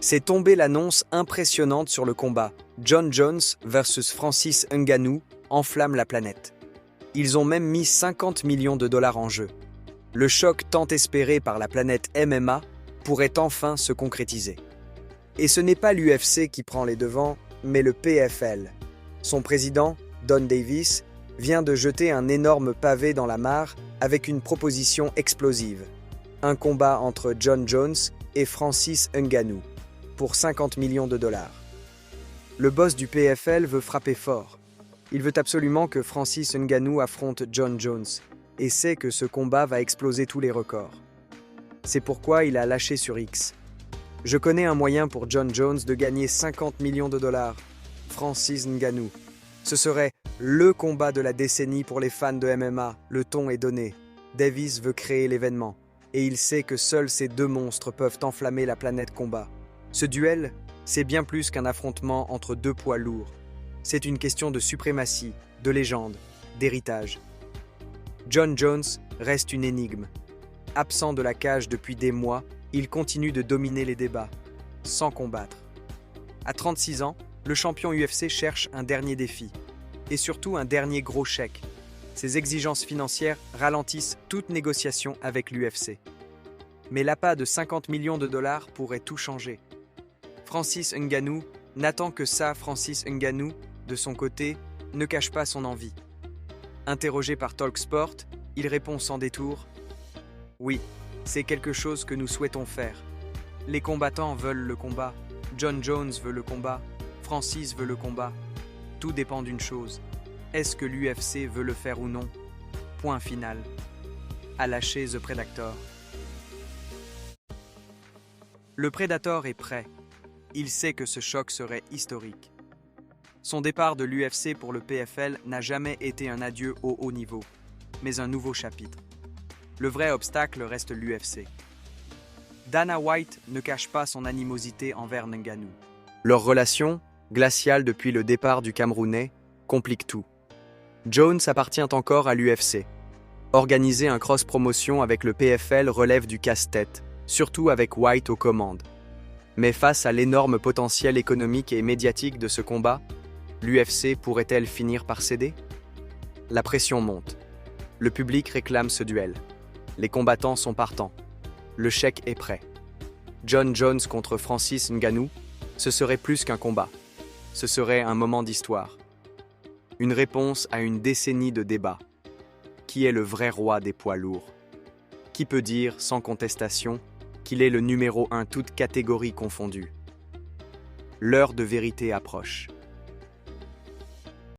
C'est tombé l'annonce impressionnante sur le combat. Jon Jones versus Francis Ngannou enflamme la planète. Ils ont même mis 50 millions de dollars en jeu. Le choc tant espéré par la planète MMA pourrait enfin se concrétiser. Et ce n'est pas l'UFC qui prend les devants, mais le PFL. Son président, Don Davis, vient de jeter un énorme pavé dans la mare avec une proposition explosive. Un combat entre Jon Jones et Francis Ngannou, pour 50 millions de dollars. Le boss du PFL veut frapper fort. Il veut absolument que Francis Ngannou affronte Jon Jones et sait que ce combat va exploser tous les records. C'est pourquoi il a lâché sur X. Je connais un moyen pour Jon Jones de gagner 50 millions de dollars. Francis Ngannou. Ce serait le combat de la décennie pour les fans de MMA. Le ton est donné. Davis veut créer l'événement. Et il sait que seuls ces deux monstres peuvent enflammer la planète combat. Ce duel, c'est bien plus qu'un affrontement entre deux poids lourds. C'est une question de suprématie, de légende, d'héritage. Jon Jones reste une énigme. Absent de la cage depuis des mois, il continue de dominer les débats, sans combattre. À 36 ans, le champion UFC cherche un dernier défi, et surtout un dernier gros chèque. Ses exigences financières ralentissent toute négociation avec l'UFC. Mais l'appât de 50 millions de dollars pourrait tout changer. Francis Ngannou n'attend que ça. Francis Ngannou, de son côté, ne cache pas son envie. Interrogé par Talksport, il répond sans détour « Oui, c'est quelque chose que nous souhaitons faire. Les combattants veulent le combat, Jon Jones veut le combat, Francis veut le combat. Tout dépend d'une chose. Est-ce que l'UFC veut le faire ou non? Point final. » A lâché The Predator. Le Predator est prêt. Il sait que ce choc serait historique. Son départ de l'UFC pour le PFL n'a jamais été un adieu au haut niveau, mais un nouveau chapitre. Le vrai obstacle reste l'UFC. Dana White ne cache pas son animosité envers Ngannou. Leur relation, glaciale depuis le départ du Camerounais, complique tout. Jones appartient encore à l'UFC. Organiser un cross-promotion avec le PFL relève du casse-tête, surtout avec White aux commandes. Mais face à l'énorme potentiel économique et médiatique de ce combat, l'UFC pourrait-elle finir par céder? La pression monte. Le public réclame ce duel. Les combattants sont partants. Le chèque est prêt. Jon Jones contre Francis Ngannou, ce serait plus qu'un combat. Ce serait un moment d'histoire. Une réponse à une décennie de débats. Qui est le vrai roi des poids lourds? Qui peut dire, sans contestation, qu'il est le numéro 1 toutes catégories confondues? L'heure de vérité approche.